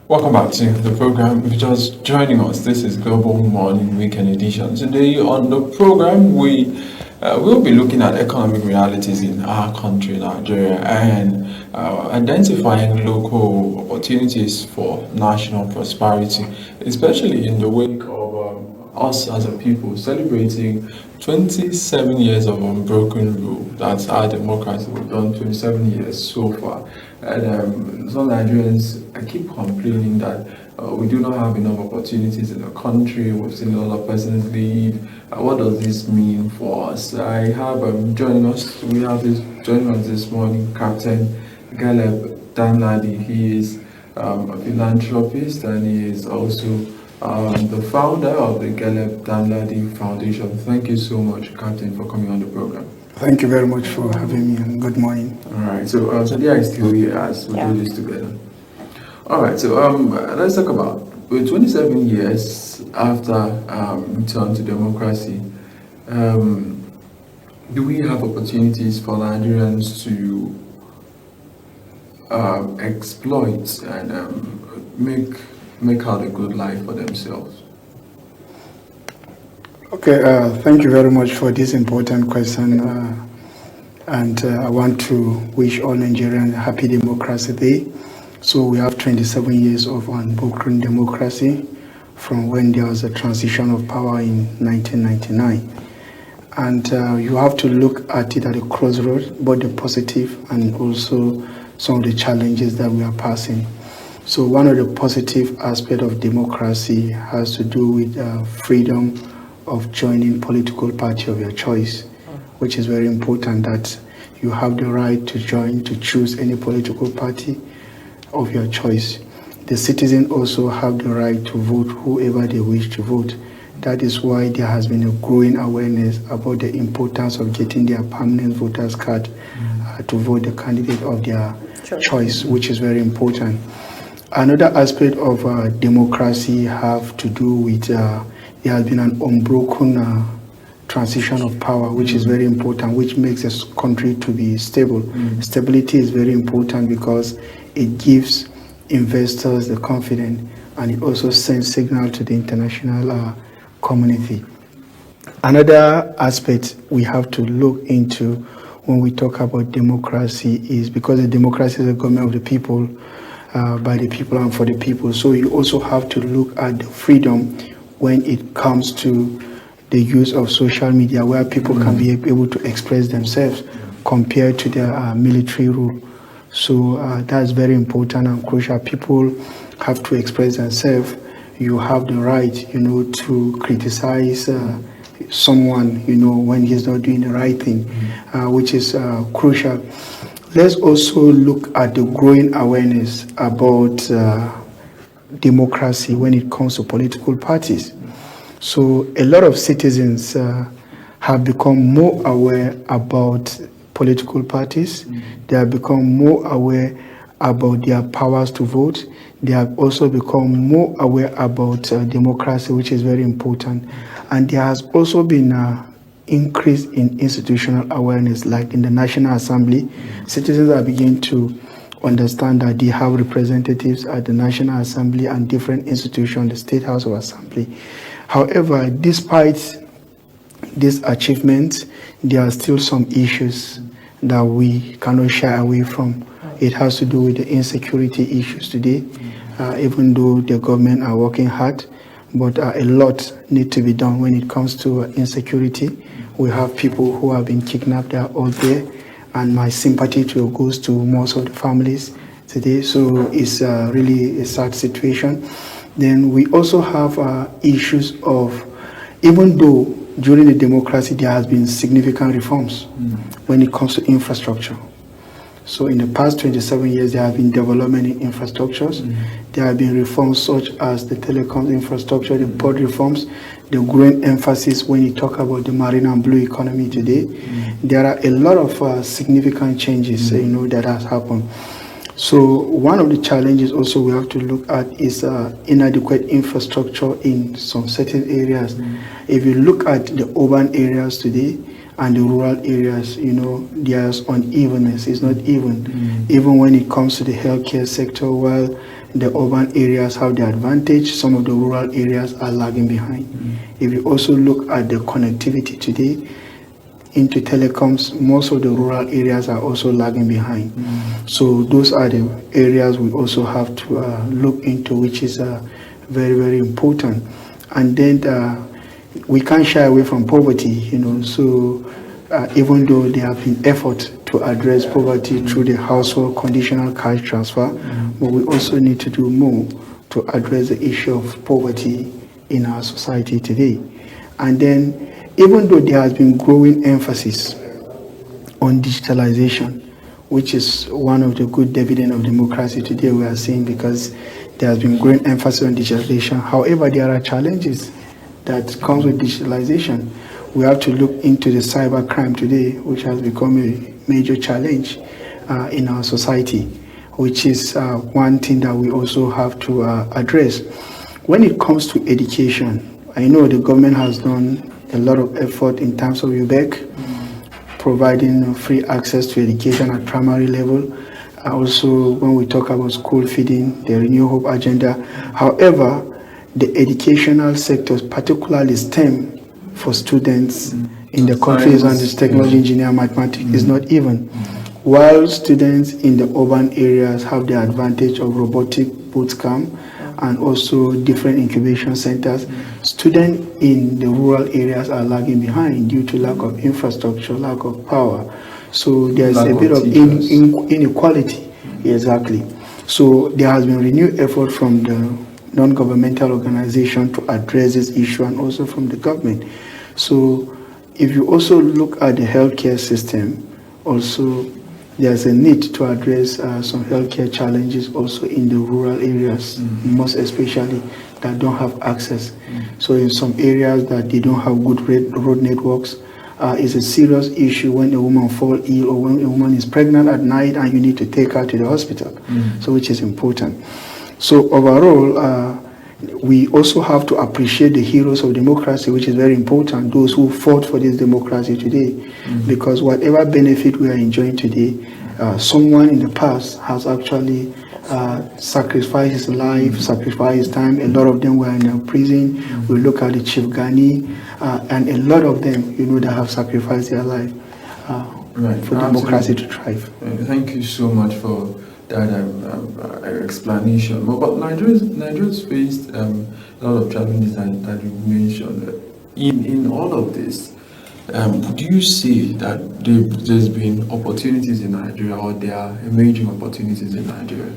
Welcome back to the program. If you're just joining us, this is Global Morning Weekend Edition. Today on the program, we will be looking at economic realities in our country, Nigeria, and identifying local opportunities for national prosperity, especially in the wake of us as a people celebrating 27 years of unbroken rule. That's our democracy. We've done 27 years so far. And some Nigerians keep complaining that we do not have enough opportunities in the country. We've seen a lot of persons leave. What does this mean for us? I have joining us. We have joining us this morning, Captain Danladi. He is a philanthropist, and he is also the founder of the Danladi Foundation. Thank you so much, Captain, for coming on the program. Thank you very much for having me, and good morning. All right, so today I still here as we do this together. All right, so let's talk about 27 years after return to democracy. Do we have opportunities for Nigerians to exploit and make out a good life for themselves? Okay, thank you very much for this important question. And I want to wish all Nigerians a happy Democracy Day. So we have 27 years of unbroken democracy from when there was a transition of power in 1999. And you have to look at it at a crossroads, both the positive and also some of the challenges that we are passing. So one of the positive aspects of democracy has to do with freedom of joining political party of your choice, which is very important, that you have the right to join, to choose any political party of your choice. The citizens also have the right to vote whoever they wish to vote. That is why there has been a growing awareness about the importance of getting their permanent voters card to vote the candidate of their choice, which is very important. Another aspect of democracy have to do with there has been an unbroken transition of power, which is very important, which makes this country to be stable. Stability is very important because it gives investors the confidence, and it also sends signal to the international community. Another aspect we have to look into when we talk about democracy is because the democracy is a government of the people, by the people and for the people. So you also have to look at the freedom when it comes to the use of social media, where people can be able to express themselves compared to the military rule. So that's very important and crucial. People have to express themselves. You have the right, to criticize someone, when he's not doing the right thing, which is crucial. Let's also look at the growing awareness about democracy when it comes to political parties. So a lot of citizens have become more aware about political parties. They have become more aware about their powers to vote. They have also become more aware about democracy, which is very important. And there has also been increase in institutional awareness, like in the National Assembly. Citizens are beginning to understand that they have representatives at the National Assembly and different institutions, the State House of Assembly. However, despite these achievements, there are still some issues that we cannot shy away from. It has to do with the insecurity issues today, even though the government are working hard, but a lot need to be done when it comes to insecurity. We have people who have been kidnapped, they are all there, and my sympathy goes to most of the families today. So it's really a sad situation. Then we also have issues of, even though during the democracy there has been significant reforms when it comes to infrastructure. So in the past 27 years, there have been development in infrastructures. There have been reforms such as the telecom infrastructure, the port reforms, the growing emphasis when you talk about the marine and blue economy today. There are a lot of significant changes, that has happened. So one of the challenges also we have to look at is inadequate infrastructure in some certain areas. If you look at the urban areas today and the rural areas, there's unevenness. It's not even. Even when it comes to the healthcare sector, well, the urban areas have the advantage, some of the rural areas are lagging behind. If you also look at the connectivity today into telecoms, most of the rural areas are also lagging behind. So those are the areas we also have to look into, which is very, very important. And then we can't shy away from poverty, so even though there have been efforts to address poverty through the household conditional cash transfer, but we also need to do more to address the issue of poverty in our society today. And then, even though there has been growing emphasis on digitalization, which is one of the good dividends of democracy today we are seeing, because there has been growing emphasis on digitalization. However, there are challenges that comes with digitalization. We have to look into the cyber crime today, which has become a major challenge in our society, which is one thing that we also have to address. When it comes to education, I know the government has done a lot of effort in terms of UBEC, providing free access to education at primary level. Also, when we talk about school feeding, the renewable agenda. However, the educational sectors, particularly STEM for students in the countries and this technology, engineering, mathematics, is not even. While students in the urban areas have the advantage of robotic bootcamp and also different incubation centers, students in the rural areas are lagging behind due to lack of infrastructure, lack of power. So there's a bit of inequality. Exactly. So there has been renewed effort from the non-governmental organization to address this issue, and also from the government. So if you also look at the healthcare system, also there's a need to address some healthcare challenges also in the rural areas, most especially that don't have access. So in some areas that they don't have good road networks, it's a serious issue when a woman falls ill or when a woman is pregnant at night and you need to take her to the hospital, so which is important. So overall, we also have to appreciate the heroes of democracy, which is very important, those who fought for this democracy today, because whatever benefit we are enjoying today, someone in the past has actually sacrificed his life, sacrificed his time. A lot of them were in prison. We look at the Chief Ghani, and a lot of them, that have sacrificed their life for democracy to thrive. Thank you so much for that explanation. But Nigerians faced a lot of challenges that you mentioned. In all of this, do you see that there's been opportunities in Nigeria, or there are emerging opportunities in Nigeria?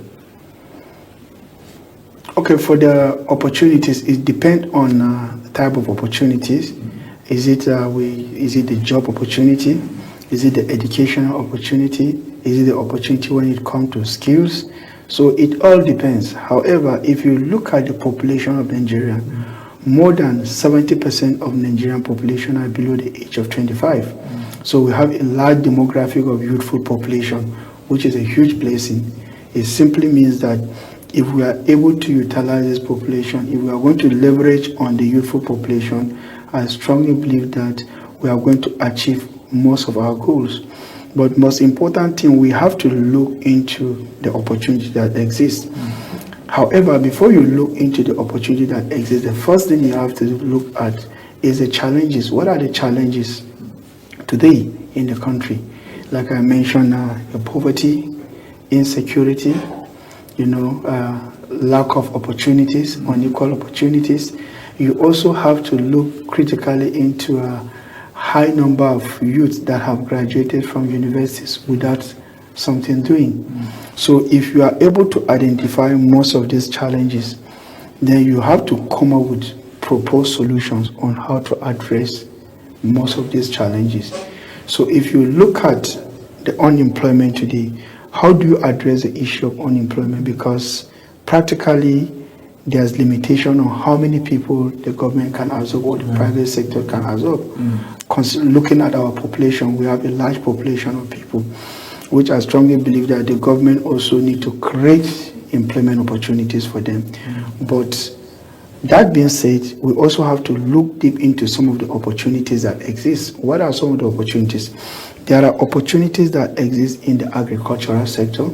Okay, for the opportunities, it depends on the type of opportunities. Is it the job opportunity? Is it the educational opportunity? Is it the opportunity when it comes to skills? So it all depends. However, if you look at the population of Nigeria, more than 70% of Nigerian population are below the age of 25. So we have a large demographic of youthful population, which is a huge blessing. It simply means that if we are able to utilize this population, if we are going to leverage on the youthful population, I strongly believe that we are going to achieve most of our goals. But most important thing, we have to look into the opportunity that exists. However, before you look into the opportunity that exists, the first thing you have to look at is the challenges. What are the challenges today in the country? Like I mentioned, the poverty, insecurity, lack of opportunities, unequal opportunities. You also have to look critically into a high number of youths that have graduated from universities without something doing. So if you are able to identify most of these challenges, then you have to come up with proposed solutions on how to address most of these challenges. So if you look at the unemployment today, how do you address the issue of unemployment? Because practically there's limitation on how many people the government can absorb or the private sector can absorb. Looking at our population, we have a large population of people, which I strongly believe that the government also need to create employment opportunities for them. But that being said, we also have to look deep into some of the opportunities that exist. What are some of the opportunities? There are opportunities that exist in the agricultural sector,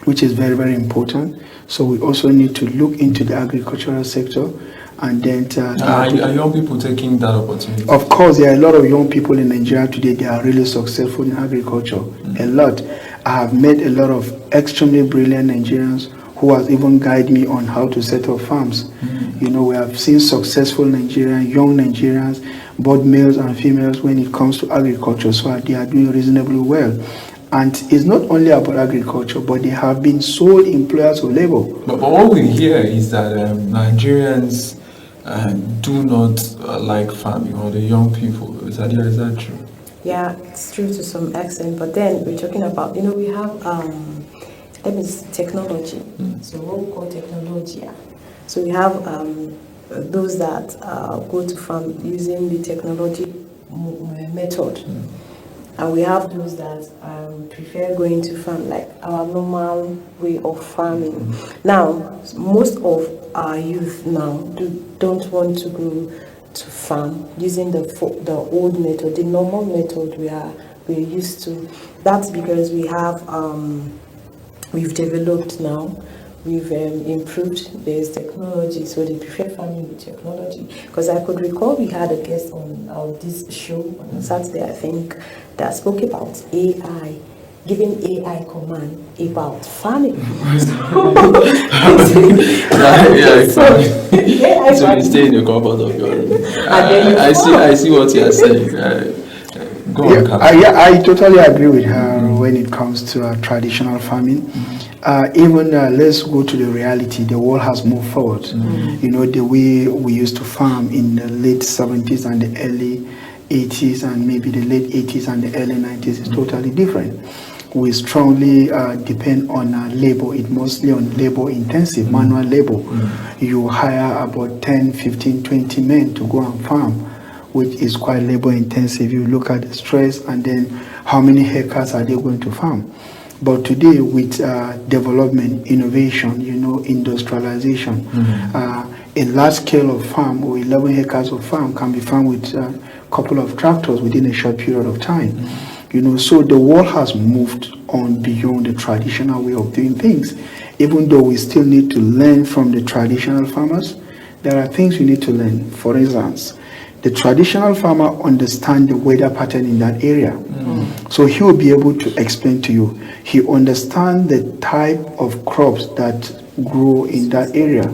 which is very, very important. So we also need to look into the agricultural sector. And then are young people taking that opportunity? Of course, there are a lot of young people in Nigeria today. They are really successful in agriculture. A lot. I have met a lot of extremely brilliant Nigerians who has even guided me on how to set up farms. You know, we have seen successful Nigerians, young Nigerians, both males and females, when it comes to agriculture. So they are doing reasonably well. And it's not only about agriculture, but they have been sole employers of labor. But what we hear is that Nigerians do not like farming, or the young people. Is that true? Yeah, it's true to some extent. But then we're talking about, we have technology. So what we call technology. Yeah. So we have those that go to farm using the technology method. And we have those that prefer going to farm like our normal way of farming. Now, most of our youth now don't want to go to farm using the old method, the normal method we're used to. That's because we have we've developed now. We've improved. There's technology, so they prefer farming with technology. Because I could recall we had a guest on this show on Saturday, I think, that spoke about AI, giving AI command about farming. So you stay in the comfort of your room. I see what you are saying. Go on, I totally agree with her when it comes to traditional farming. Let's go to the reality. The world has moved forward. You know, the way we used to farm in the late 70s and the early 80s and maybe the late 80s and the early 90s is totally different. We strongly depend on labor. It's mostly on labor intensive, manual labor. You hire about 10, 15, 20 men to go and farm, which is quite labor intensive. You look at the stress and then how many hectares are they going to farm? But today, with development, innovation, industrialization, a large scale of farm or 11 hectares of farm can be farmed with a couple of tractors within a short period of time. So the world has moved on beyond the traditional way of doing things. Even though we still need to learn from the traditional farmers, there are things we need to learn. For instance, the traditional farmer understands the weather pattern in that area. So he will be able to explain to you. He understands the type of crops that grow in that area.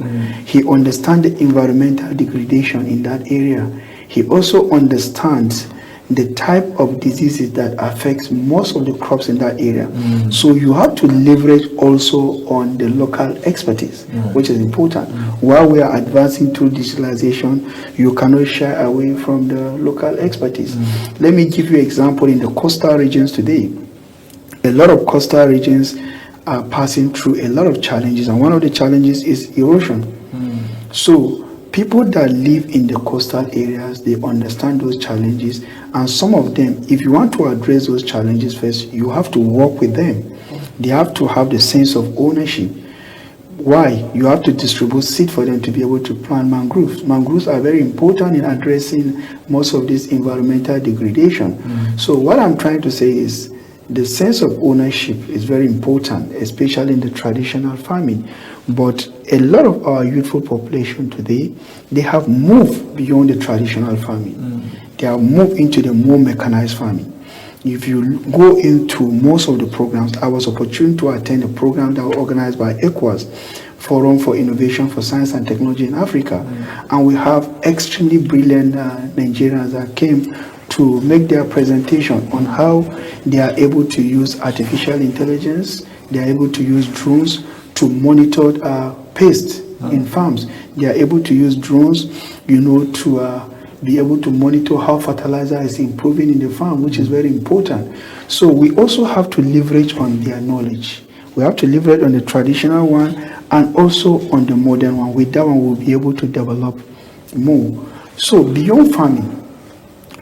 He understands the environmental degradation in that area. He also understands the type of diseases that affects most of the crops in that area. So you have to leverage also on the local expertise, which is important. While we are advancing through digitalization, you cannot shy away from the local expertise. Let me give you an example. In the coastal regions today, a lot of coastal regions are passing through a lot of challenges, and one of the challenges is erosion. So people that live in the coastal areas, they understand those challenges, and some of them, if you want to address those challenges first, you have to work with them. They have to have the sense of ownership. Why? You have to distribute seed for them to be able to plant mangroves. Mangroves are very important in addressing most of this environmental degradation. So what I'm trying to say is the sense of ownership is very important, especially in the traditional farming. But a lot of our youthful population today, they have moved beyond the traditional farming. They have moved into the more mechanized farming. If you go into most of the programs, I was opportune to attend a program that was organized by ECOWAS, Forum for Innovation for Science and Technology in Africa. And we have extremely brilliant Nigerians that came to make their presentation on how they are able to use artificial intelligence, they are able to use drones to monitor pest in farms. They are able to use drones, to be able to monitor how fertilizer is improving in the farm, which is very important. So we also have to leverage on their knowledge. We have to leverage on the traditional one and also on the modern one. With that one, we'll be able to develop more. So beyond farming,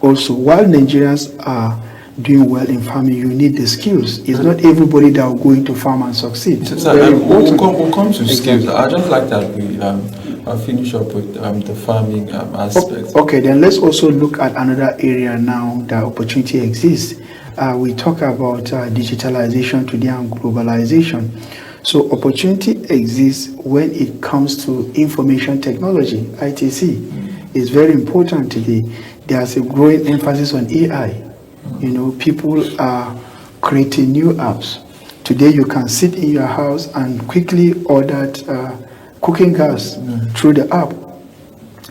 also, while Nigerians are doing well in farming, you need the skills. It's not everybody that will go into farm and succeed. We'll come to skills. I just like that we I'll finish up with the farming aspect. Okay, then let's also look at another area now that opportunity exists. We talk about digitalization today and globalization. So opportunity exists when it comes to information technology, ITC. It's very important today. There's a growing emphasis on AI. You know, people are creating new apps. Today you can sit in your house and quickly order cooking gas through the app.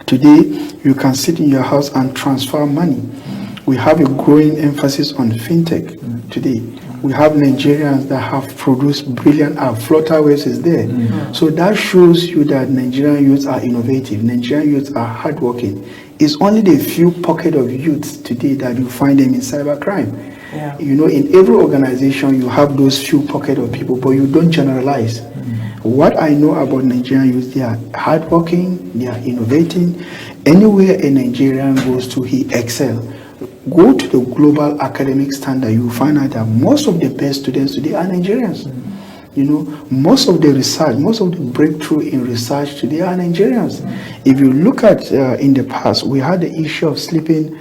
Today you can sit in your house and transfer money. We have a growing emphasis on fintech today. We have Nigerians that have produced brilliant apps. Flutterwaves is there. So that shows you that Nigerian youths are innovative. Nigerian youths are hardworking. It's only the few pocket of youths today that you find them in cybercrime. Yeah. You know, in every organization you have those few pocket of people, but you don't generalize. What I know about Nigerian youth, they are hardworking, they are innovating. Anywhere a Nigerian goes to, he excels. Go to the global academic standard, you find out that most of the best students today are Nigerians. You know, most of the research, most of the breakthrough in research today are Nigerians. If you look at in the past, we had the issue of sleeping,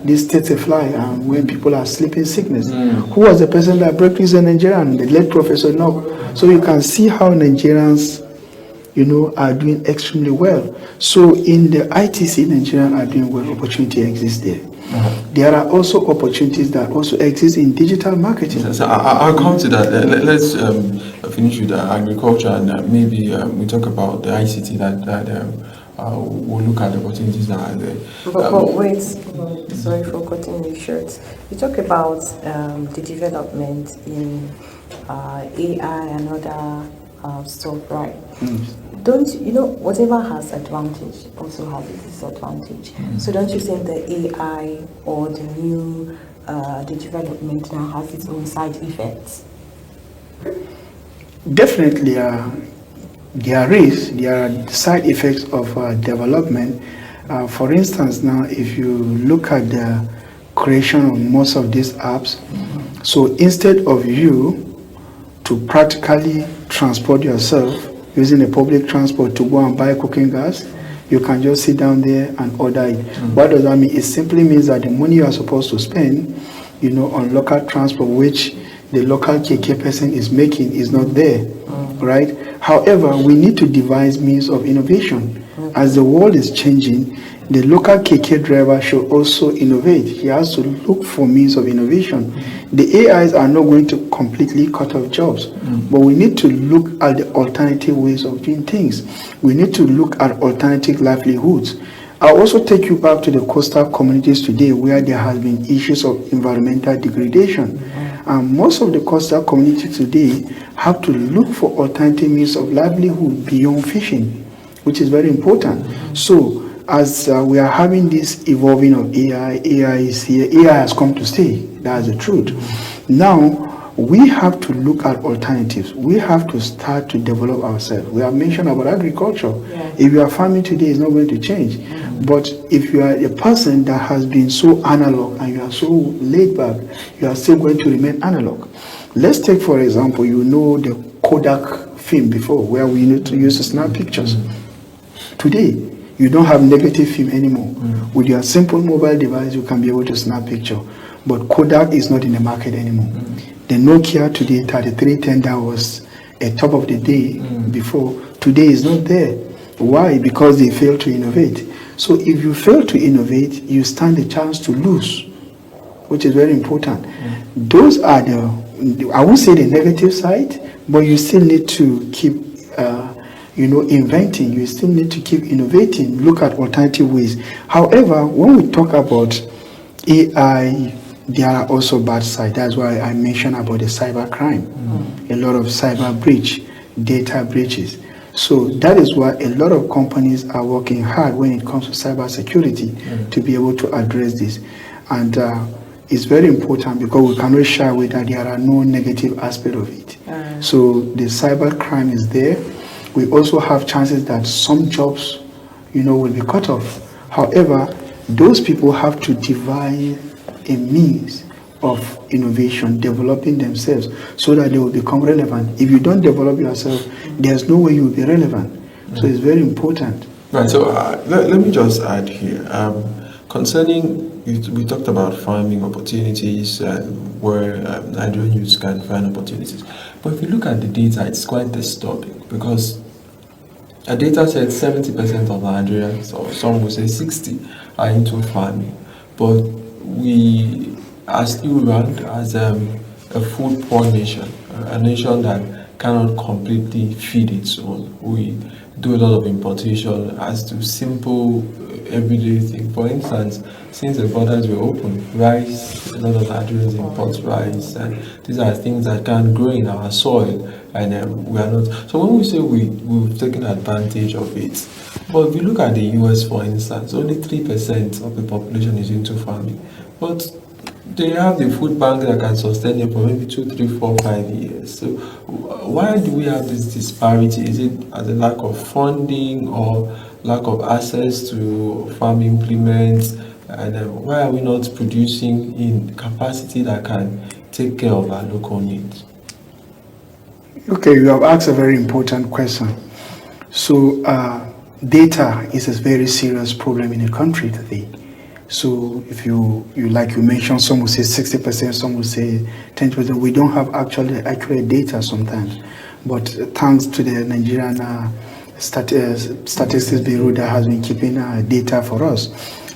this tsetse fly, when people are sleeping sickness. Who was the person that broke this in Nigerian? The late Professor No. So you can see how Nigerians, you know, are doing extremely well. So in the ITC, Nigerians are doing well. Opportunity exists there. There are also opportunities that also exist in digital marketing. So I'll come to that. Let's finish with agriculture, and maybe we talk about the ICT that we'll look at the opportunities that are there. But wait, sorry for cutting you short. You talk about the development in AI and other stuff, right? Don't you know, whatever has advantage also has its disadvantage. So don't you think the AI or the new the development now has its own side effects? Definitely, there are side effects of development. For instance, now if you look at the creation of most of these apps, so instead of you to practically transport yourself using a public transport to go and buy cooking gas, you can just sit down there and order it. What does that mean? It simply means that the money you are supposed to spend, you know, on local transport, which the local KK person is making, is not there, right? However, we need to devise means of innovation. As the world is changing, the local KK driver should also innovate. He has to look for means of innovation. The AIs are not going to completely cut off jobs, but we need to look at the alternative ways of doing things. We need to look at alternative livelihoods. I'll also take you back to the coastal communities today where there has been issues of environmental degradation. And most of the coastal communities today have to look for alternative means of livelihood beyond fishing, which is very important. So as we are having this evolving of AI is here. AI has come to stay. That's the truth. Now, we have to look at alternatives. We have to start to develop ourselves. We have mentioned about agriculture. Yeah. If you are farming today, it's not going to change. But if you are a person that has been so analog and you are so laid back, you are still going to remain analog. Let's take, for example, you know the Kodak film before, where we need to use to snap pictures. Today, you don't have negative film anymore. With your simple mobile device, you can be able to snap picture. But Kodak is not in the market anymore. The Nokia today, 3310, that was a top of the day before, today is not there. Why? Because they failed to innovate. So if you fail to innovate, you stand a chance to lose, which is very important. Those are the, I won't say the negative side, but you still need to keep inventing. You still need to keep innovating, look at alternative ways. However, when we talk about AI, there are also bad sides. That's why I mentioned about the cyber crime. A lot of cyber breach, data breaches. So that is why a lot of companies are working hard when it comes to cyber security to be able to address this. And it's very important because we cannot shy away that there are no negative aspects of it. So the cyber crime is there. We also have chances that some jobs, will be cut off. However, those people have to devise a means of innovation, developing themselves so that they will become relevant. If you don't develop yourself, there's no way you will be relevant. So it's very important. Right, so let me just add here, concerning we talked about farming opportunities and where Nigerian youths can find opportunities. But if you look at the data, it's quite disturbing because a data said 70% of Nigerians, or some would say 60, are into farming. But we are still ranked as a food poor nation, a nation that cannot completely feed its own. We do a lot of importation as to simple everyday things. For instance, since the borders were open, rice, a lot of Nigerians import rice, and these are things that can grow in our soil, and we are not. So when we say we've taken advantage of it, but if we look at the US, for instance, only 3% of the population is into farming, but they have the food bank that can sustain it for maybe 2, 3, 4, 5 years. So why do we have this disparity? Is it as a lack of funding or lack of access to farm implements? And why are we not producing in capacity that can take care of our local needs? Okay, you have asked a very important question. So data is a very serious problem in the country today. So if you like you mentioned, some will say 60%, some will say 10%. We don't have actually accurate data sometimes. But thanks to the Nigerian Statistics Bureau that has been keeping data for us.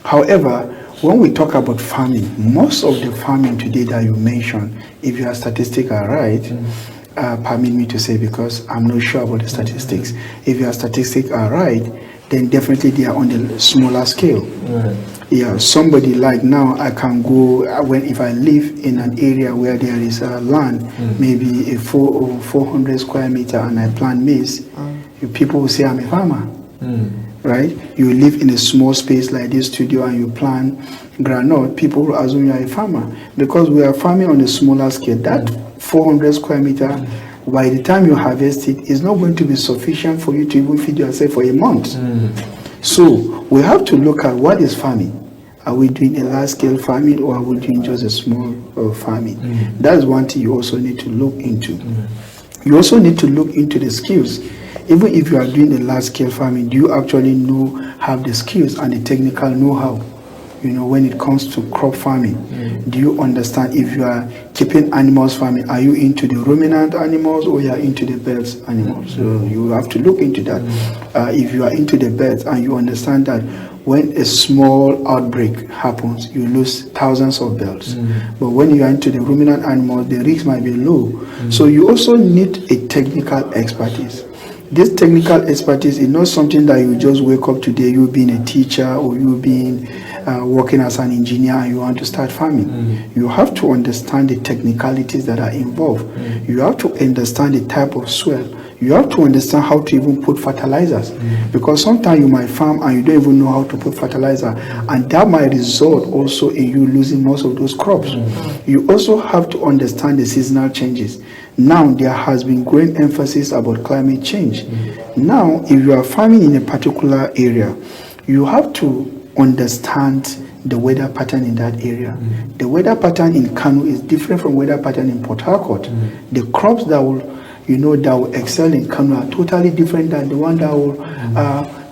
However, when we talk about farming, most of the farming today that you mentioned, if your statistics are right, permit me to say because I'm not sure about the statistics. If your statistics are right, then definitely they are on the smaller scale. Right. Yeah, somebody like now, I can go, if I live in an area where there is land, maybe a 400 square meter, and I plant maize, people will say I'm a farmer, right? You live in a small space like this studio and you plant granite, people will assume you are a farmer because we are farming on a smaller scale. That 400 square meter, by the time you harvest it, it's not going to be sufficient for you to even feed yourself for a month. So we have to look at what is farming. Are we doing a large-scale farming or are we doing just a small farming? That's one thing you also need to look into. You also need to look into the skills. Even if you are doing a large-scale farming, do you actually have the skills and the technical know-how? When it comes to crop farming, do you understand if you are keeping animals farming, are you into the ruminant animals or you are into the birds animals? So you have to look into that. If you are into the birds and you understand that when a small outbreak happens, you lose thousands of birds. But when you are into the ruminant animals, the risk might be low. So you also need a technical expertise. This technical expertise is not something that you just wake up today, you being a teacher or you being working as an engineer and you want to start farming. You have to understand the technicalities that are involved. You have to understand the type of soil. You have to understand how to even put fertilizers. Because sometimes you might farm and you don't even know how to put fertilizer, and that might result also in you losing most of those crops. You also have to understand the seasonal changes. Now there has been growing emphasis about climate change. Now if you are farming in a particular area, you have to understand the weather pattern in that area. The weather pattern in Kano is different from weather pattern in Port Harcourt. The crops that will excel in Kano are totally different than the one that will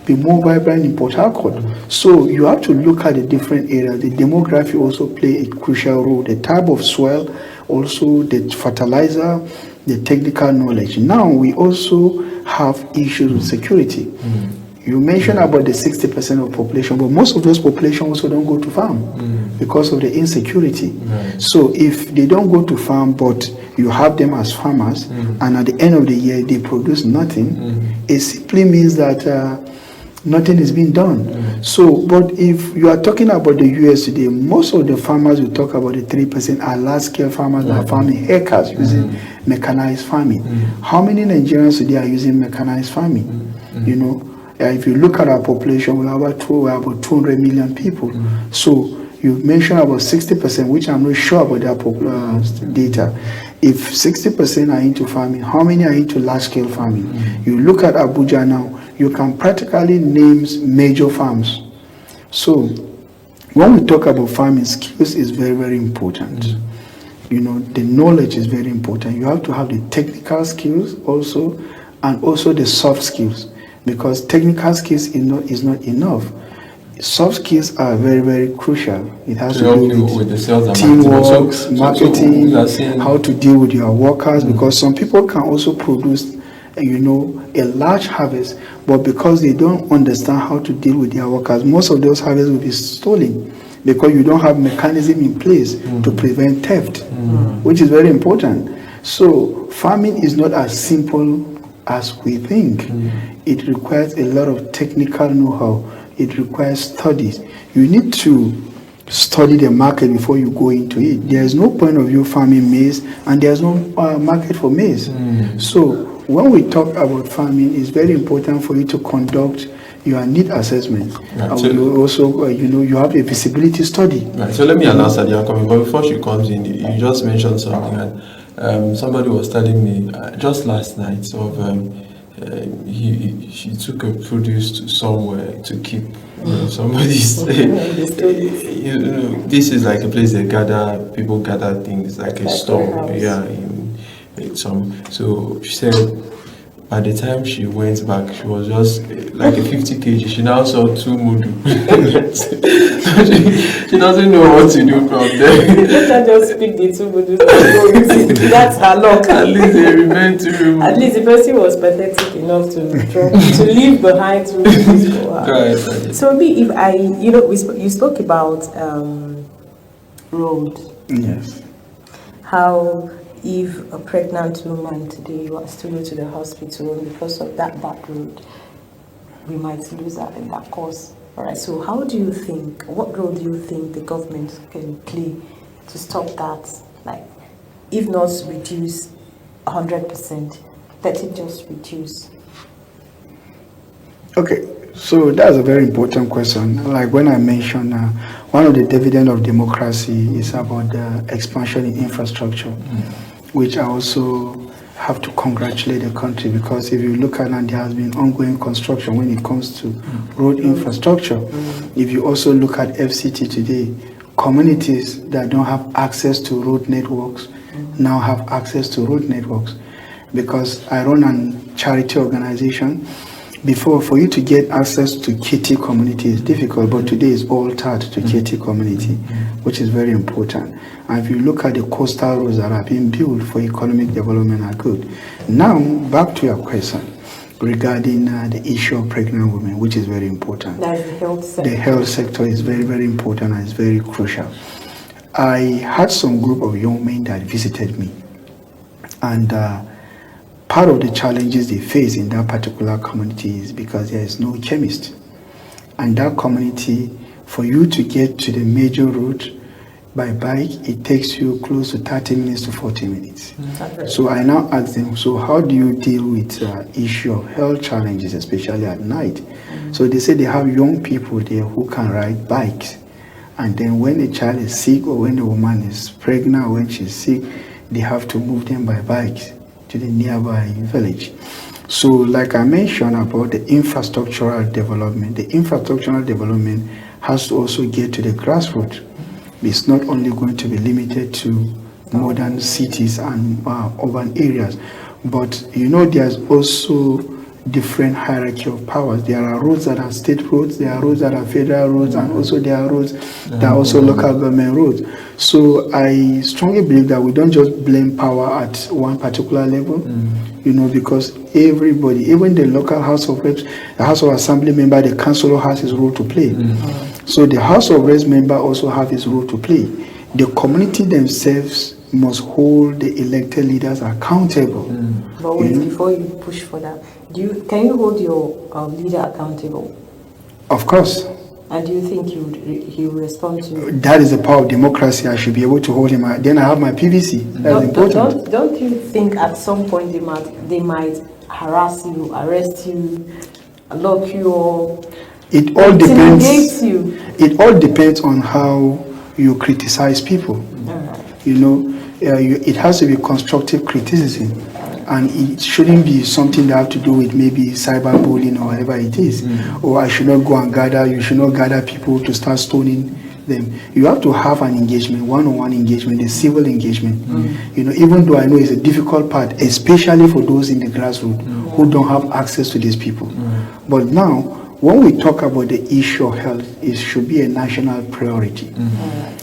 be more vibrant in Port Harcourt. So you have to look at the different areas. The demography also play a crucial role. The type of soil, also the fertilizer, the technical knowledge. Now we also have issues with security. You mentioned about the 60% of population, but most of those population also don't go to farm because of the insecurity. So if they don't go to farm, but you have them as farmers, and at the end of the year they produce nothing, it simply means that nothing is being done. So, but if you are talking about the US today, most of the farmers you talk about, the 3% are large-scale farmers that are farming acres using mechanized farming. How many Nigerians today are using mechanized farming? If you look at our population, we have about 200 million people. So you mentioned about 60%, which I'm not sure about that data. If 60% are into farming, how many are into large-scale farming? You look at Abuja now, you can practically name major farms. So when we talk about farming, skills is very, very important. The knowledge is very important. You have to have the technical skills also, and also the soft skills. Because technical skills is not enough. soft skills are very, very crucial. It has to help do you with with the sales and teamwork, marketing, we are saying, how to deal with your workers, because some people can also produce, a large harvest, but because they don't understand how to deal with their workers, most of those harvests will be stolen because you don't have mechanism in place to prevent theft, which is very important. So farming is not as simple as we think. It requires a lot of technical know-how. It requires studies. You need to study the market before you go into it. There is no point of you farming maize and there's no market for maize. So when we talk about farming, it's very important for you to conduct your need assessment. Right. You also, you have a visibility study. Right. So let me allow Sadia coming, but before she comes in, you just mentioned something, and somebody was telling me just last night she took a produce to somewhere to keep. Somebody's. This is like a place they people gather things, like a store. Yeah. So she said, by the time she went back, she was just like a 50 kg. She now saw 2 mudu. So she doesn't know what to do from there. Let her just pick the 2 mudus. That's her luck. At least they remain 2 mudu. At least the person was pathetic enough to leave behind 2 mudus for her. So if you spoke about road. Yes. How if a pregnant woman today was to go to the hospital and because of that bad road, we might lose her in that course. All right. So what role do you think the government can play to stop that? Like, if not reduce 100%, let it just reduce. Okay. So that's a very important question. Like when I mentioned, one of the dividends of democracy is about the expansion in infrastructure, which I also have to congratulate the country, because if you look at it, there has been ongoing construction when it comes to road infrastructure. If you also look at FCT today, communities that don't have access to road networks now have access to road networks, because I run a charity organization. Before, for you to get access to KT community is difficult, but today is all tied to KT community, which is very important. And if you look at the coastal roads that are being built for economic development are good. Now, back to your question regarding the issue of pregnant women, which is very important. That's the health sector. The health sector is very, very important and it's very crucial. I had some group of young men that visited me, and part of the challenges they face in that particular community is because there is no chemist. And that community, for you to get to the major road by bike, it takes you close to 30 minutes to 40 minutes. So I now ask them, so how do you deal with the issue of health challenges, especially at night? So they say they have young people there who can ride bikes. And then when a child is sick, or when the woman is pregnant, or when she's sick, they have to move them by bikes to the nearby village. So like I mentioned about the infrastructural development has to also get to the grassroots. It's not only going to be limited to modern cities and urban areas, but there's also different hierarchy of powers. There are roads that are state roads, there are roads that are federal roads, and also there are roads that are also local government roads. So I strongly believe that we don't just blame power at one particular level, because everybody, even the local House of Reps, the House of Assembly member, the councillor has his role to play. So the House of Reps member also have his role to play. The community themselves must hold the elected leaders accountable. But wait, before you push for that, can you hold your leader accountable? Of course. And do you think he will respond to you? That is the power of democracy. I should be able to hold him. Then I have my PVC. That's important. Don't you think at some point they might harass you, arrest you, lock you up? It all depends. Intimidate you. It all depends on how you criticize people. It has to be constructive criticism, and it shouldn't be something that have to do with maybe cyberbullying or whatever it is. Or I should not go and you should not gather people to start stoning them. You have to have an engagement, one-on-one engagement, a civil engagement. Even though I know it's a difficult part, especially for those in the grassroots who don't have access to these people. But now, when we talk about the issue of health, it should be a national priority.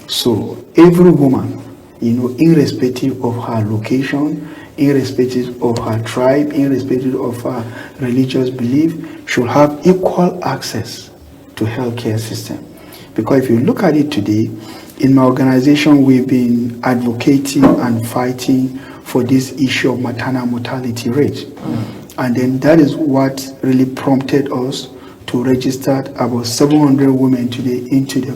So every woman, irrespective of her location, irrespective of her tribe, irrespective of her religious belief, should have equal access to healthcare system. Because if you look at it today, in my organization, we've been advocating and fighting for this issue of maternal mortality rate. And then that is what really prompted us to register about 700 women today into the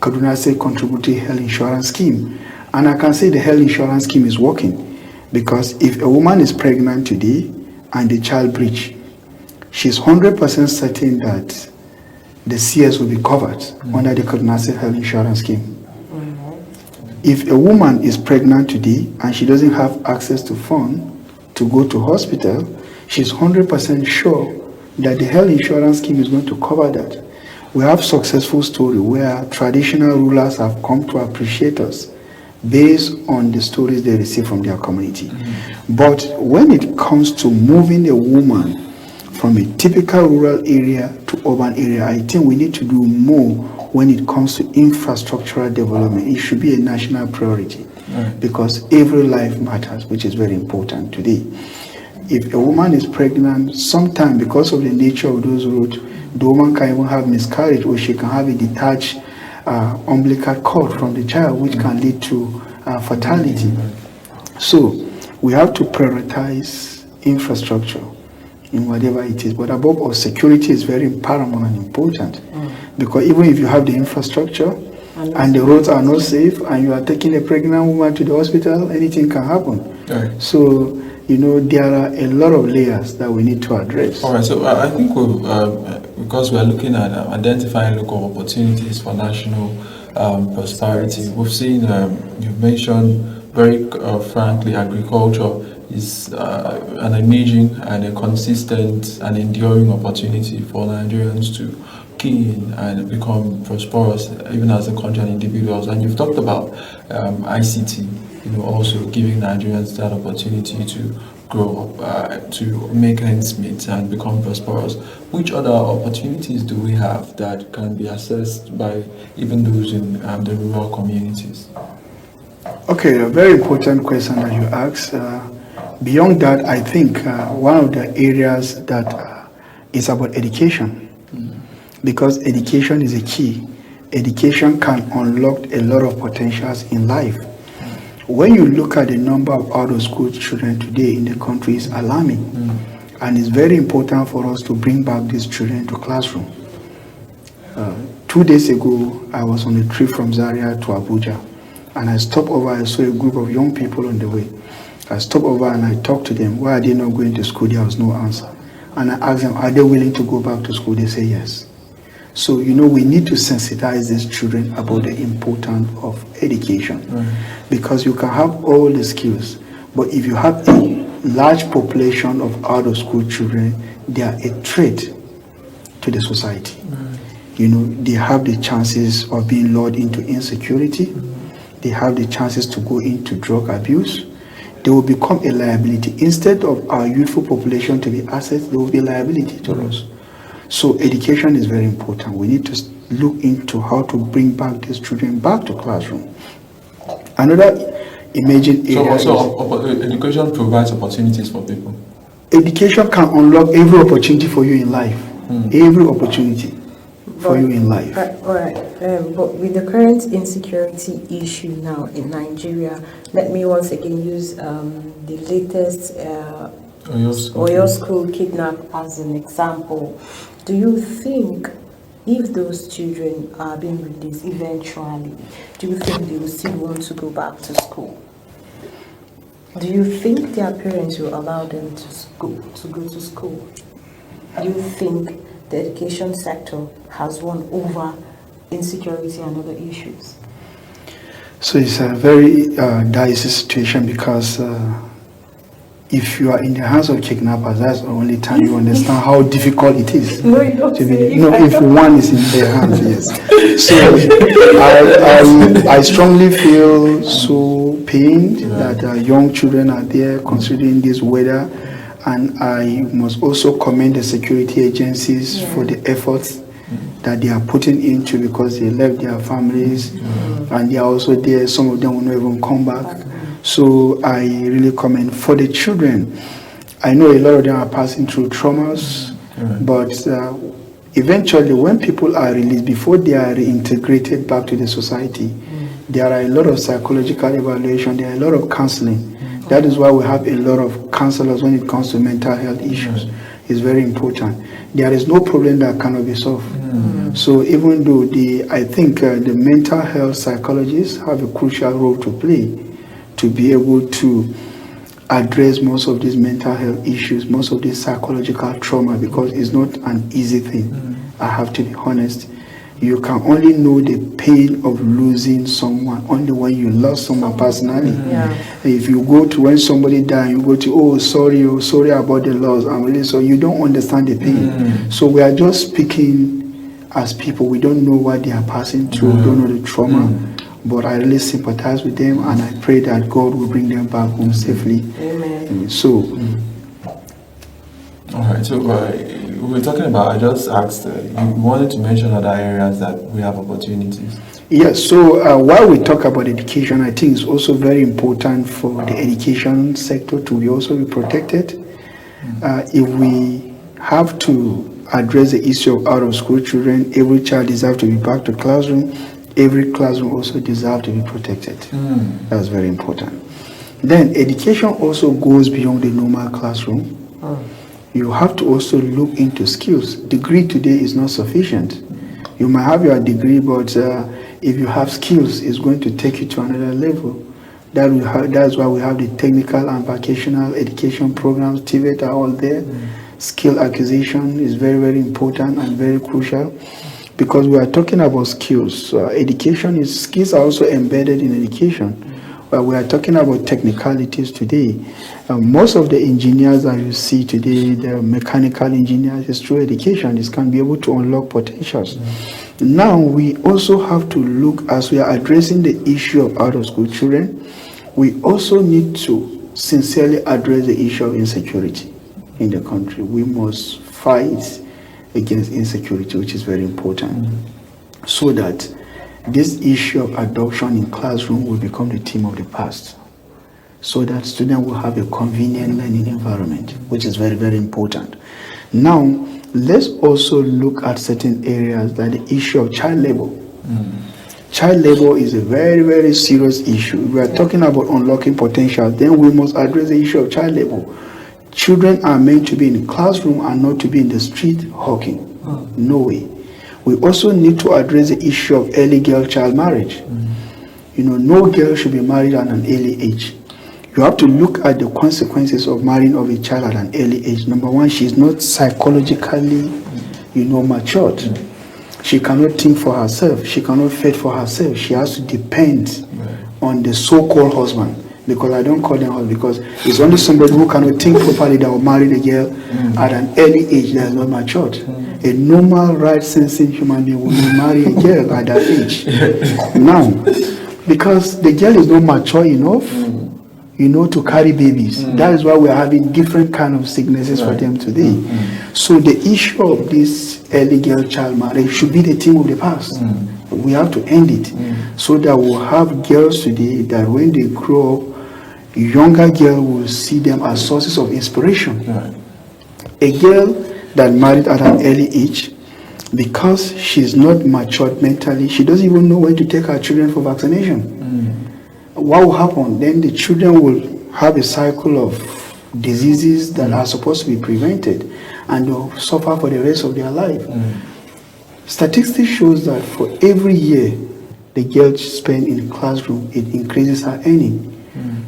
Kaduna State Contributory Health Insurance Scheme. And I can say the health insurance scheme is working, because if a woman is pregnant today and the child breach, she's 100% certain that the CS will be covered under the Kaduna State Health Insurance Scheme. If a woman is pregnant today and she doesn't have access to funds to go to hospital, she's 100% sure that the health insurance scheme is going to cover that. We have successful story where traditional rulers have come to appreciate us based on the stories they receive from their community. But when it comes to moving a woman from a typical rural area to urban area, I think we need to do more when it comes to infrastructural development. It should be a national priority because every life matters, which is very important today. If a woman is pregnant, sometimes because of the nature of those roads, the woman can even have miscarriage, or she can have a detached umbilical cord from the child, which can lead to fatality. So we have to prioritize infrastructure in whatever it is. But above all, security is very paramount and important. Because even if you have the infrastructure and the roads are not safe and you are taking a pregnant woman to the hospital, anything can happen. So, there are a lot of layers that we need to address. All right, so I think because we are looking at identifying local opportunities for national prosperity, we've seen, you've mentioned very frankly, agriculture is an emerging and a consistent and enduring opportunity for Nigerians to key in and become prosperous, even as a country and individuals. And you've talked about ICT, also giving Nigerians that opportunity to grow up, to make ends meet and become prosperous. Which other opportunities do we have that can be accessed by even those in the rural communities? Okay, a very important question that you asked. Beyond that, I think one of the areas that is about education, because education is a key. Education can unlock a lot of potentials in life. When you look at the number of out-of-school children today in the country, is alarming. And it's very important for us to bring back these children to classroom. 2 days ago, I was on a trip from Zaria to Abuja, and I stopped over. I saw a group of young people on the way. I stopped over and I talked to them. Why are they not going to school? There was no answer. And I asked them, are they willing to go back to school? They say yes. So, we need to sensitize these children about the importance of education. Because you can have all the skills, but if you have a large population of out-of-school children, they are a threat to the society. They have the chances of being lured into insecurity. They have the chances to go into drug abuse. They will become a liability. Instead of our youthful population to be assets, they will be a liability to us. So education is very important. We need to look into how to bring back these children back to classroom. Another emerging area education provides opportunities for people. Education can unlock every opportunity for you in life. Every opportunity for you in life. All right. But with the current insecurity issue now in Nigeria, let me once again use the latest Oyo school kidnap as an example. Do you think if those children are being released eventually, do you think they will still want to go back to school? Do you think their parents will allow them to go to school? Do you think the education sector has won over insecurity and other issues? So it's a very dicey situation because if you are in the hands of kidnappers, that's the only time you understand how difficult it is. No, you don't say. If one is in their hands, yes. So I strongly feel so pained that young children are there considering this weather. And I must also commend the security agencies for the efforts that they are putting into, because they left their families and they are also there. Some of them will not even come back. So I really commend. For the children, I know a lot of them are passing through traumas, but eventually when people are released, before they are reintegrated back to the society, there are a lot of psychological evaluation, there are a lot of counseling. That is why we have a lot of counselors when it comes to mental health issues. It's very important. There is no problem that cannot be solved. So even though I think the mental health psychologists have a crucial role to play to be able to address most of these mental health issues, most of this psychological trauma, because it's not an easy thing. I have to be honest. You can only know the pain of losing someone only when you lost someone personally. If you go to when somebody dies, you go to, oh, sorry about the loss. I'm really sorry. You don't understand the pain. So we are just speaking as people. We don't know what they are passing through. We don't know the trauma. But I really sympathize with them, and I pray that God will bring them back home safely. Amen. So, all right. So we were talking about. I just asked. You wanted to mention other areas that we have opportunities. yes. So while we talk about education, I think it's also very important for the education sector to be also be protected. If we have to address the issue of out-of-school children, every child deserves to be back to classroom. Every classroom also deserves to be protected. That's very important. Then education also goes beyond the normal classroom. You have to also look into skills. Degree today is not sufficient. You might have your degree, but if you have skills, it's going to take you to another level. That's why we have the technical and vocational education programs. TVET are all there. Skill acquisition is very, very important and very crucial, because we are talking about skills. Skills are also embedded in education. But we are talking about technicalities today. Most of the engineers that you see today, the mechanical engineers, is through education. This can be able to unlock potentials. Now, we also have to look, as we are addressing the issue of out-of-school children, we also need to sincerely address the issue of insecurity in the country. We must fight against insecurity, which is very important, so that this issue of adoption in classroom will become the theme of the past, so that students will have a convenient learning environment, which is very, very important. Now, let's also look at certain areas, like the issue of child labor. Child labor is a very, very serious issue. We are talking about unlocking potential, then we must address the issue of child labor. Children are meant to be in the classroom and not to be in the street hawking. No way. We also need to address the issue of early girl-child marriage. No girl should be married at an early age. You have to look at the consequences of marrying of a child at an early age. Number one, she is not psychologically, matured. She cannot think for herself. She cannot fend for herself. She has to depend on the so-called husband. Because I don't call them husband, because it's only somebody who cannot think properly that will marry the girl at an early age that is not matured. A normal, right-sensing human being will marry a girl at that age. Now, because the girl is not mature enough, to carry babies. That is why we are having different kind of sicknesses for them today. So the issue of this early girl-child marriage should be the theme of the past. We have to end it, so that we'll have girls today that when they grow up, younger girls will see them as sources of inspiration. A girl that married at an early age, because she's not matured mentally, she doesn't even know when to take her children for vaccination. What will happen? Then the children will have a cycle of diseases that are supposed to be prevented, and they'll suffer for the rest of their life. Statistics shows that for every year the girl spends in the classroom, it increases her earning.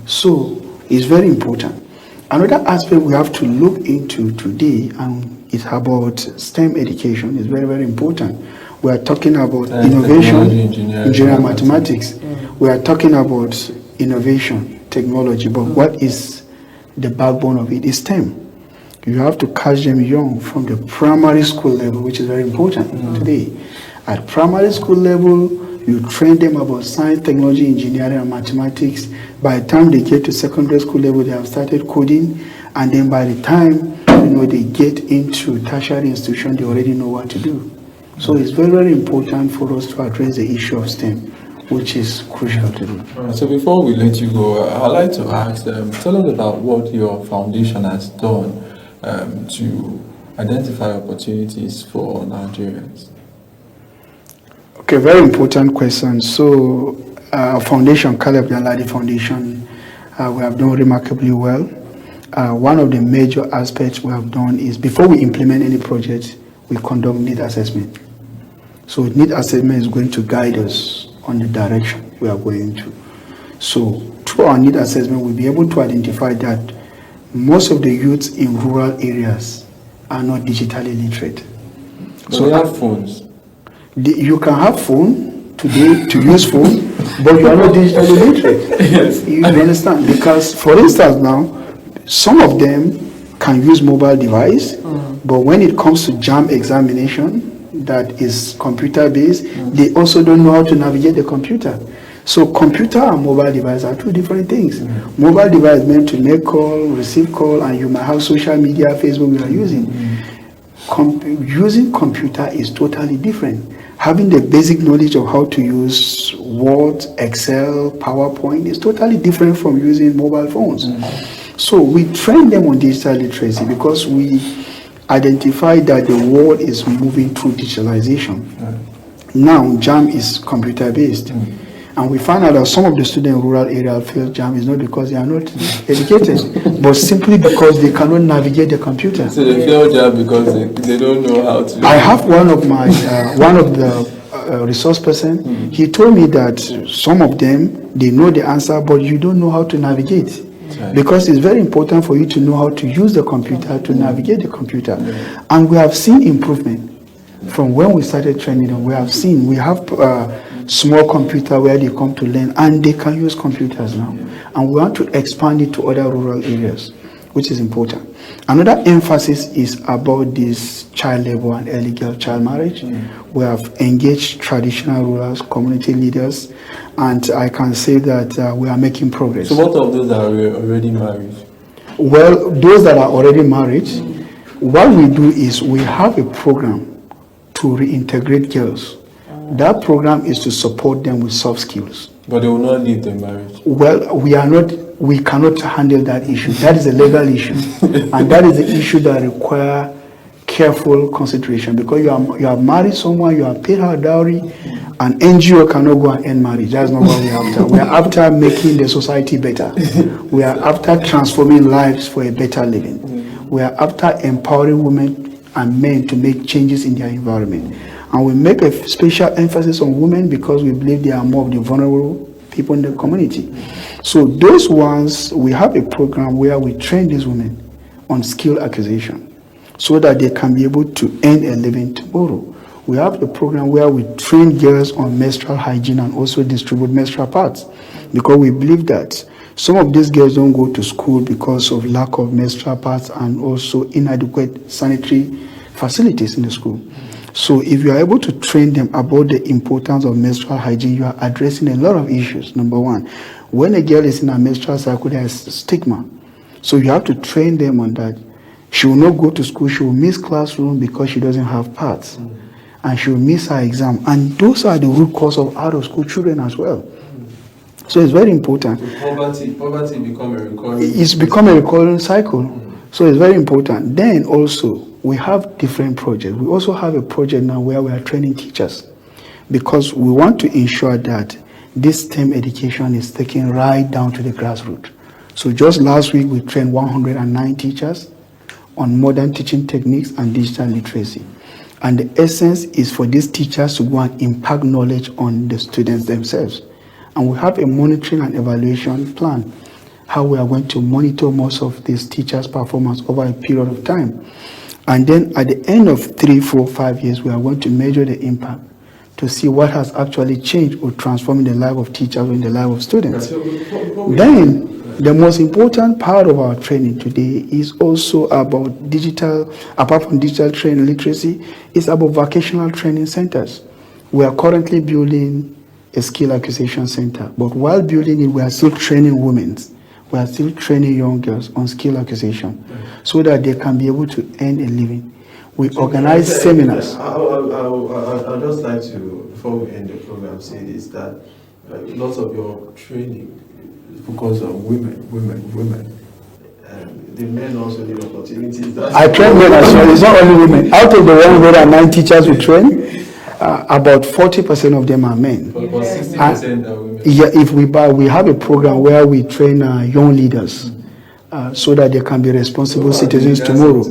So it's very important. Another aspect we have to look into today, and it's about STEM education. It's very, very important. We are talking about innovation, engineering, mathematics. We are talking about innovation, technology, but what is the backbone of it? Is STEM. You have to catch them young from the primary school level, which is very important today. At primary school level, you train them about science, technology, engineering, and mathematics. By the time they get to secondary school level, they have started coding, And then by the time they get into tertiary institution, they already know what to do. So it's very, very important for us to address the issue of STEM, which is crucial to do. So before we let you go, I'd like to ask, tell us about what your foundation has done to identify opportunities for Nigerians. Okay, very important question. So our foundation, Caleb Danladi Foundation, we have done remarkably well. One of the major aspects we have done is before we implement any project, we conduct need assessment. So need assessment is going to guide us on the direction we are going to. So through our need assessment, we'll be able to identify that most of the youths in rural areas are not digitally literate. So they have phones. You can have phone today to use phone, but you are not digitally literate. Yes. You understand? Because, for instance, now some of them can use mobile device, but when it comes to JAM examination that is computer based, they also don't know how to navigate the computer. So computer and mobile device are two different things. Mobile device is meant to make call, receive call, and you might have social media, Facebook you are using. Using computer is totally different. Having the basic knowledge of how to use Word, Excel, PowerPoint is totally different from using mobile phones. So we train them on digital literacy because we identify that the world is moving through digitalization. Now JAM is computer based. And we find out that some of the students in rural areas fail JAM is not because they are not educated, but simply because they cannot navigate the computer. So they fail JAM because they don't know how to. I have one of the resource person. He told me that some of them, they know the answer, but you don't know how to navigate. Right. Because it's very important for you to know how to use the computer to navigate the computer. And we have seen improvement from when we started training them. We have small computer where they come to learn and they can use computers now. And we want to expand it to other rural areas, which is important. Another emphasis is about this child labor and illegal child marriage. We have engaged traditional rulers, community leaders, and I can say that we are making progress. So what of those that are already married? Well, those that are already married, what we do is we have a program to reintegrate girls. That program is to support them with soft skills. But they will not leave the marriage. Well, we cannot handle that issue. That is a legal issue. And that is the issue that requires careful consideration, because you have married someone, you have paid her dowry, an NGO cannot go and end marriage. That's not what we are after. We are after making the society better. We are after transforming lives for a better living. We are after empowering women and men to make changes in their environment. And we make a special emphasis on women because we believe they are more of the vulnerable people in the community. So those ones, we have a program where we train these women on skill acquisition so that they can be able to earn a living tomorrow. We have a program where we train girls on menstrual hygiene and also distribute menstrual pads, because we believe that some of these girls don't go to school because of lack of menstrual pads and also inadequate sanitary facilities in the school. So if you are able to train them about the importance of menstrual hygiene, you are addressing a lot of issues. Number one, when a girl is in a menstrual cycle, there is stigma. So you have to train them on that. She will not go to school, she will miss classroom because she doesn't have pads. And she will miss her exam. And those are the root cause of out-of-school children as well. So it's very important. So poverty become a recurring. It's become a recurring cycle. So it's very important. Then also, we have different projects. We also have a project now where we are training teachers, because we want to ensure that this STEM education is taken right down to the grassroots. So just last week, we trained 109 teachers on modern teaching techniques and digital literacy. And the essence is for these teachers to go and impact knowledge on the students themselves. And we have a monitoring and evaluation plan, how we are going to monitor most of these teachers' performance over a period of time. And then at the end of 3, 4, 5 years, we are going to measure the impact to see what has actually changed or transformed the life of teachers or in the life of students. Then, the most important part of our training today is also about digital, apart from digital training literacy, is about vocational training centers. We are currently building a skill acquisition center, but while building it, we are still training women we are still training young girls on skill acquisition so that they can be able to earn a living. We organize seminars. I'd just like to, before we end the program, say this, that lots of your training focus on women. The men also need opportunities. I train men as well. It's not only women. Out of the 109 teachers we train, about 40% of them are men. But 60% are women. Yeah, if we have a program where we train young leaders so that they can be responsible citizens tomorrow.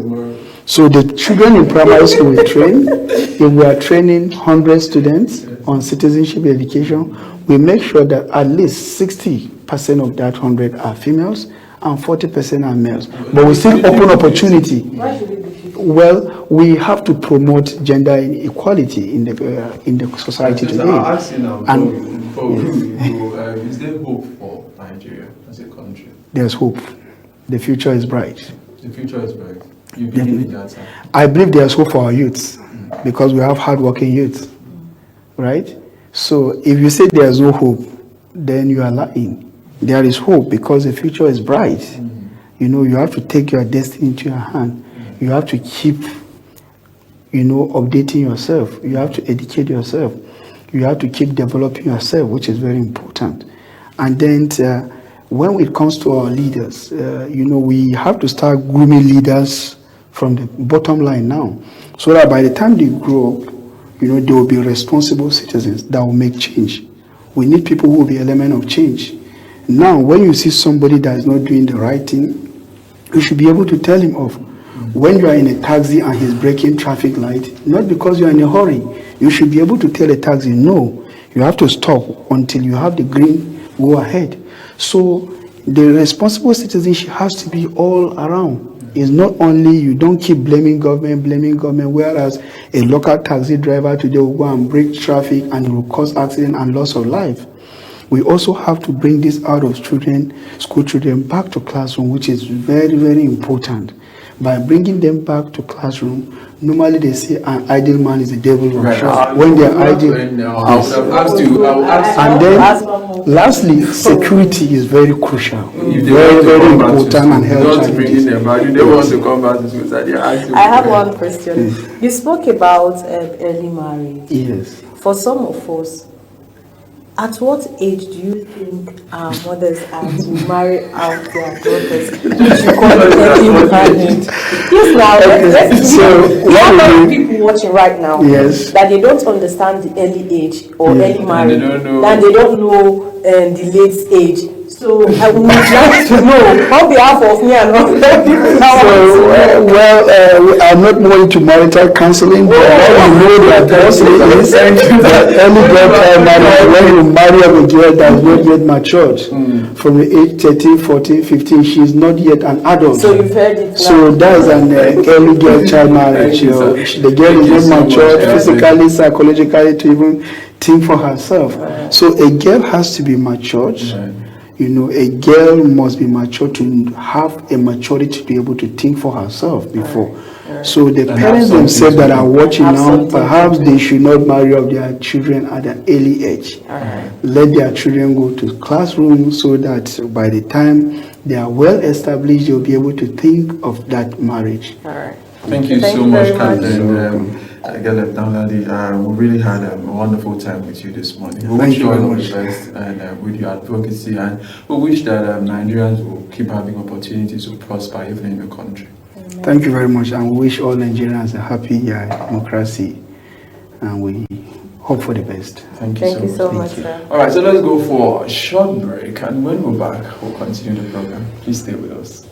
So the children in primary school we train, if we are training 100 students on citizenship education, we make sure that at least 60% of that 100 are females and 40% are males. But we still open opportunity. Why should it be 50? Well, we have to promote gender equality in the society today. I'm asking now, is there hope for Nigeria as a country? There's hope. The future is bright. The future is bright. You believe in that, sir? I believe there's hope for our youths because we have hardworking youths, right? So if you say there's no hope, then you are lying. There is hope because the future is bright. You know, you have to take your destiny into your hand. You have to keep, updating yourself. You have to educate yourself. You have to keep developing yourself, which is very important. And then when it comes to our leaders, we have to start grooming leaders from the bottom line now, so that by the time they grow up, they will be responsible citizens that will make change. We need people who will be element of change. Now, when you see somebody that is not doing the right thing, you should be able to tell him off. When you are in a taxi and he's breaking traffic light, not because you are in a hurry, you should be able to tell a taxi, no, you have to stop until you have the green, go ahead. So the responsible citizenship has to be all around. It's not only you don't keep blaming government, whereas a local taxi driver today will go and break traffic and it will cause accident and loss of life. We also have to bring this out of school children back to classroom, which is very, very important. By bringing them back to classroom, normally they say an idle man is the devil workshop. When they are idle, and then lastly, security is very crucial, very important and I have one question. You spoke about early marriage. Yes. For some of us, at what age do you think our mothers are to marry out their daughters? Yes, now, how many people watching right now that they don't understand the early age or early marriage, that they don't know the late age? So I would like to know on behalf of me and other people. I'm not more into marital counseling, but I know that counseling is early child marriage. When you marry a girl that is not yet matured, from the age 13, 14, 15, she is not yet an adult. So you've heard it now. So that's an early girl child marriage. The girl is not matured physically, psychologically to even think for herself. So a girl has to be matured. A girl must be mature to have a maturity to be able to think for herself before. So the parents themselves that are watching now, perhaps they should not marry off their children at an early age. Let their children go to classrooms so that by the time they are well established, they'll be able to think of that marriage. Thank you so much, Captain. Danladi, we really had a wonderful time with you this morning. We wish you all the best and with your advocacy, and we wish that Nigerians will keep having opportunities to prosper even in the country. Thank you very much, and we wish all Nigerians a happy democracy, and we hope for the best. Thank you so much. Sir. All right, so let's go for a short break, and when we're back, we'll continue the program. Please stay with us.